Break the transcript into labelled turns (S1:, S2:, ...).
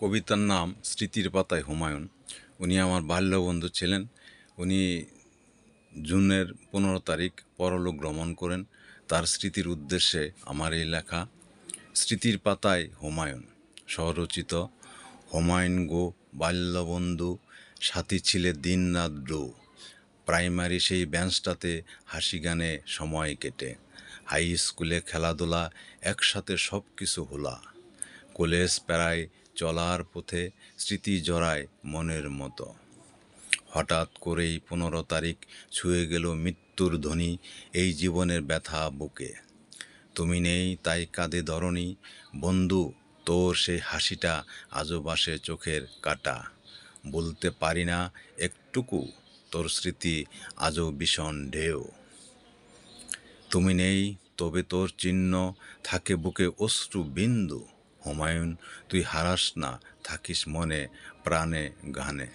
S1: কবিতার নাম স্মৃতির পাতায় হুমায়ুন। উনি আমার বাল্যবন্ধু ছিলেন। উনি জুনের 15 তারিখ পরলোক গমন করেন। তার স্মৃতির উদ্দেশ্যে আমার এই লেখা স্মৃতির পাতায় হুমায়ুন। স্বরচিত। হুমায়ুন গো বাল্যবন্ধু, সাথী ছিলে দিনরাত ডো। প্রাইমারি সেই বেঞ্চটাতে হাসি গানে সময় কেটে, হাই স্কুলে খেলাধুলা, একসাথে সব কিছু হোলা। কলেজ পেরায় চলার পথে স্মৃতি জড়ায় মনের মতো। হঠাৎ করেই 15 তারিখ ছুঁয়ে গেল মৃত্যুর ধ্বনি এই জীবনের ব্যথা বুকে। তুমি নেই তাই কাঁদে ধরণী, বন্ধু তোর সেই হাসিটা আজও ভাসে চোখের কাঁটা। বলতে পারি না একটুকু, তোর স্মৃতি আজও ভীষণ ঢেউ। তুমি নেই তবে তোর চিহ্ন থাকে বুকে অশ্রু বিন্দু। হুমায়ুন তুই হারাস না, থাকিস মনে প্রাণে গানে।